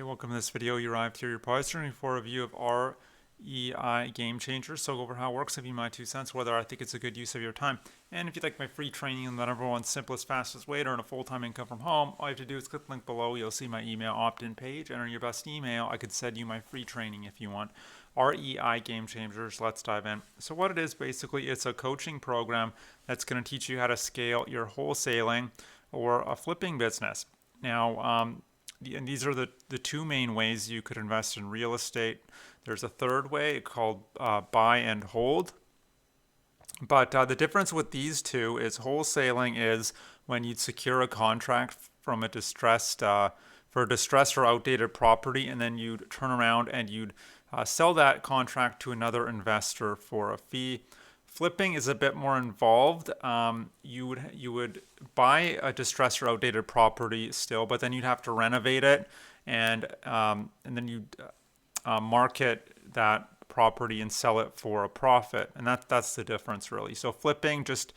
welcome to this video. You arrived here. You're probably searching for a review of REI Game Changers. So I'll go over how it works, give you my 2 cents, whether I think it's a good use of your time. And if you'd like my free training on the number one simplest, fastest way to earn a full-time income from home, all you have to do is click the link below. You'll see my email opt-in page. Enter your best email. I could send you my free training if you want. REI Game Changers. Let's dive in. So what it is, basically, it's a coaching program that's going to teach you how to scale your wholesaling or a flipping business. Now, and these are the two main ways you could invest in real estate. There's a third way called buy and hold. But the difference with these two is wholesaling is when you'd secure a contract from a distressed for a distressed or outdated property, and then you'd turn around and you'd sell that contract to another investor for a fee. Flipping is a bit more involved. You would buy a distressed or outdated property still, but then you'd have to renovate it, and then you'd market that property and sell it for a profit, and that's the difference really. So flipping, just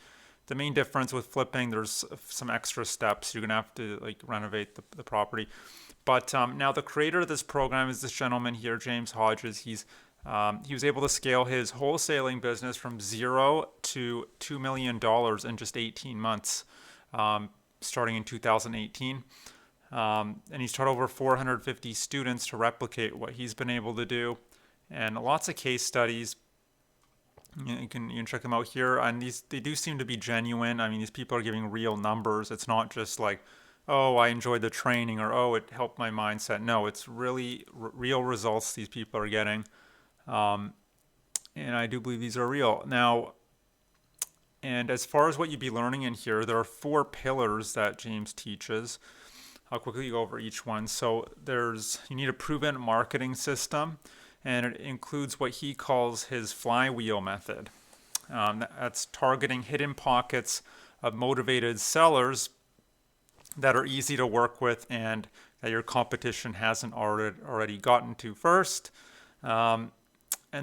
the main difference with flipping, there's some extra steps. You're gonna have to renovate the property. But now the creator of this program is this gentleman here, James Hodges. He was able to scale his wholesaling business from 0 to $2 million in just 18 months, starting in 2018. And he's taught over 450 students to replicate what he's been able to do. And lots of case studies. You can check them out here. And they do seem to be genuine. I mean, these people are giving real numbers. It's not just like, oh, I enjoyed the training, or oh, it helped my mindset. No, it's really real results these people are getting. And I do believe these are real. Now, and as far as what you'd be learning in here, there are 4 pillars that James teaches. I'll quickly go over each one. So you need a proven marketing system, and it includes what he calls his flywheel method. That's targeting hidden pockets of motivated sellers that are easy to work with and that your competition hasn't already gotten to first. And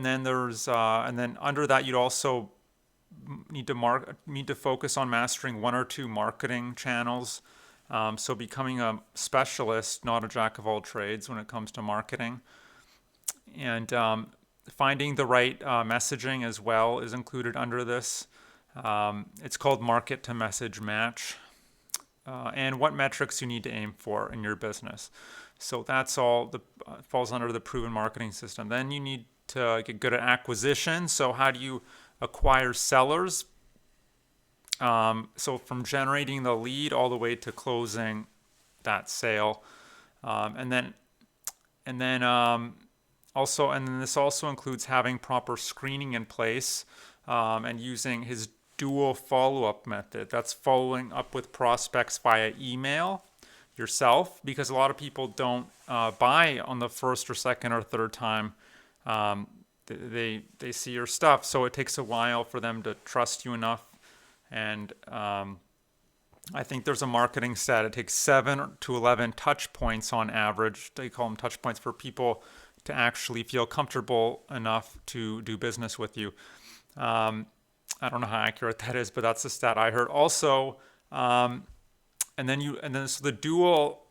then under that, you'd also need to focus on mastering 1 or 2 marketing channels. So becoming a specialist, not a jack of all trades when it comes to marketing. And finding the right messaging as well is included under this. It's called market to message match. And what metrics you need to aim for in your business. So that's all falls under the proven marketing system. Then you need to get good at acquisition. So how do you acquire sellers? So from generating the lead all the way to closing that sale, and then this also includes having proper screening in place, and using his dual follow-up method. That's following up with prospects via email yourself, because a lot of people don't buy on the first or second or third time they see your stuff. So it takes a while for them to trust you enough. And I think there's a marketing stat. It takes 7 to 11 touch points on average. They call them touch points for people to actually feel comfortable enough to do business with you. I don't know how accurate that is, but that's the stat I heard. Also, so the dual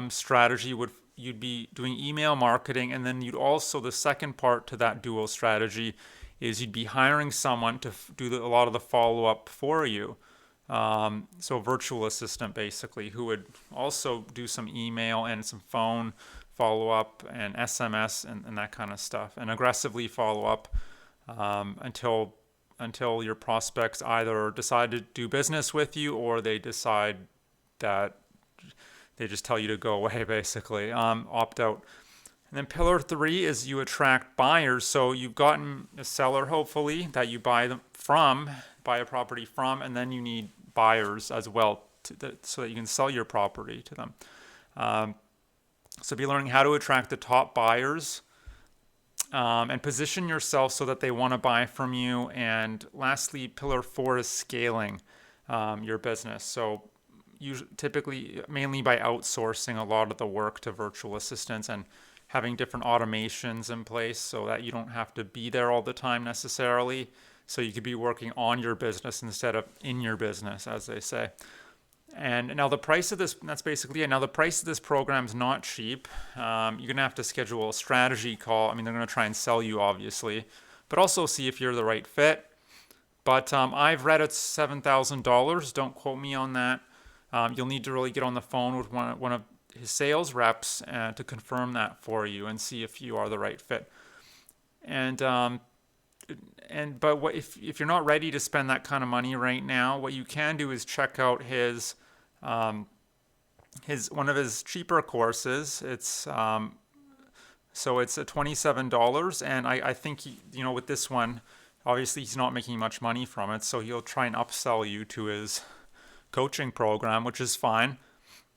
strategy you'd be doing email marketing, and then the second part to that dual strategy is you'd be hiring someone to do a lot of the follow-up for you. So a virtual assistant, basically, who would also do some email and some phone follow-up and SMS and that kind of stuff, and aggressively follow up until your prospects either decide to do business with you, or they decide that they just tell you to go away, basically, opt out. And then pillar 3 is you attract buyers. So you've gotten a seller, hopefully, that you buy a property from, and then you need buyers as well so that you can sell your property to them. So be learning how to attract the top buyers, and position yourself so that they want to buy from you. And lastly, pillar 4 is scaling your business. So typically, mainly by outsourcing a lot of the work to virtual assistants and having different automations in place so that you don't have to be there all the time necessarily. So you could be working on your business instead of in your business, as they say. And now the price of this, that's basically it. Now the price of this program is not cheap. You're going to have to schedule a strategy call. I mean, they're going to try and sell you, obviously, but also see if you're the right fit. But I've read it's $7,000. Don't quote me on that. You'll need to really get on the phone with one of his sales reps to confirm that for you and see if you are the right fit. But if you're not ready to spend that kind of money right now, what you can do is check out his one of his cheaper courses. It's so it's $27, and I think with this one, obviously he's not making much money from it, so he'll try and upsell you to his coaching program, which is fine.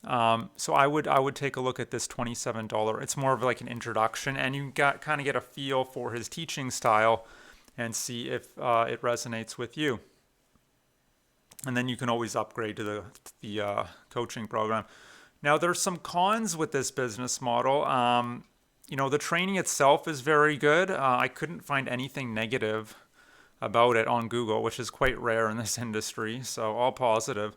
So I would take a look at this $27. It's more of like an introduction, and you kind of get a feel for his teaching style and see if it resonates with you. And then you can always upgrade to the coaching program. Now, there's some cons with this business model. The training itself is very good. I couldn't find anything negative about it on Google, which is quite rare in this industry. So all positive.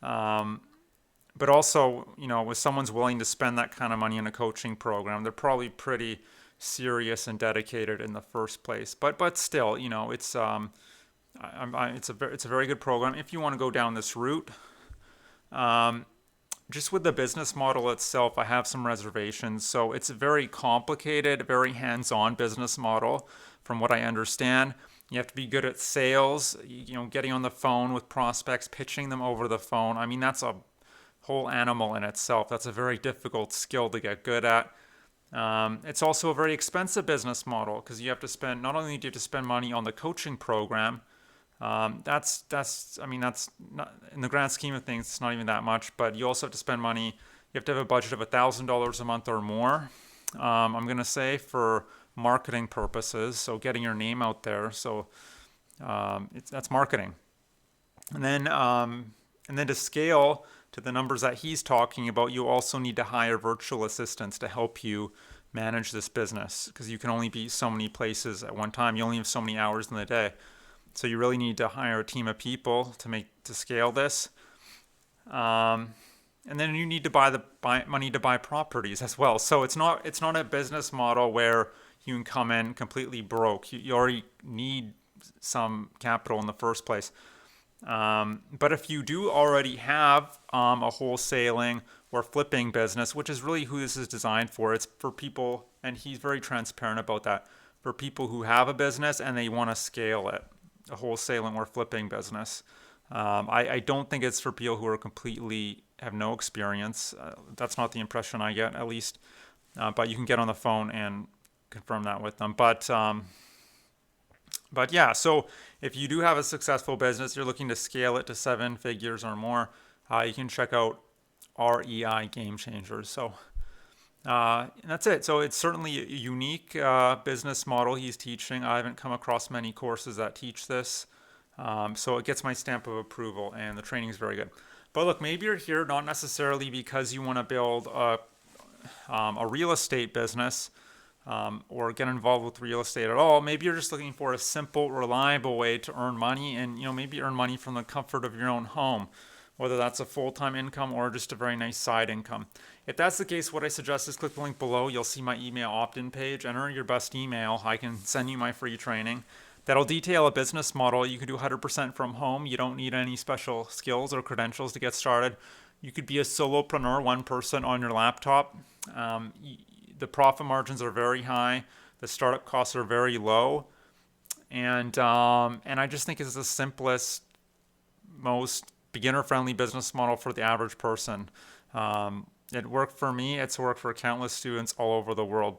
But also, if someone's willing to spend that kind of money in a coaching program, they're probably pretty serious and dedicated in the first place. But still, it's it's a very good program if you want to go down this route. Just with the business model itself, I have some reservations. So it's a very complicated, very hands-on business model, from what I understand. You have to be good at sales, getting on the phone with prospects, pitching them over the phone. I mean, that's a whole animal in itself. That's a very difficult skill to get good at. It's also a very expensive business model because you have to spend, not only do you have to spend money on the coaching program, that's not, in the grand scheme of things, it's not even that much, but you also have to spend money. You have to have a budget of $1,000 a month or more, I'm going to say, for marketing purposes. So getting your name out there. So that's marketing. And then to scale to the numbers that he's talking about, you also need to hire virtual assistants to help you manage this business, because you can only be so many places at one time. You only have so many hours in the day. So you really need to hire a team of people to scale this. And then you need to buy money to buy properties as well. So it's not a business model where you can come in completely broke. You already need some capital in the first place. But if you do already have a wholesaling or flipping business, which is really who this is designed for, it's for people, and he's very transparent about that, for people who have a business and they want to scale it, a wholesaling or flipping business. I don't think it's for people who are completely have no experience. That's not the impression I get, at least. But you can get on the phone and confirm that with them. But yeah, so if you do have a successful business, you're looking to scale it to 7 figures or more, you can check out REI Game Changers. So and that's it. So it's certainly a unique business model he's teaching. I haven't come across many courses that teach this. So it gets my stamp of approval, and the training is very good. But look, maybe you're here not necessarily because you want to build a real estate business, or get involved with real estate at all. Maybe you're just looking for a simple, reliable way to earn money, and maybe earn money from the comfort of your own home, whether that's a full-time income or just a very nice side income. If that's the case, what I suggest is click the link below. You'll see my email opt-in page. Enter your best email. I can send you my free training that'll detail a business model. You can do 100% from home. You don't need any special skills or credentials to get started. You could be a solopreneur, one person on your laptop. The profit margins are very high. The startup costs are very low. And I just think it's the simplest, most beginner-friendly business model for the average person. It worked for me. It's worked for countless students all over the world.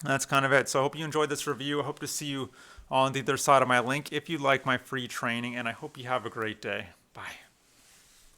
And that's kind of it. So I hope you enjoyed this review. I hope to see you on the other side of my link if you like my free training. And I hope you have a great day. Bye.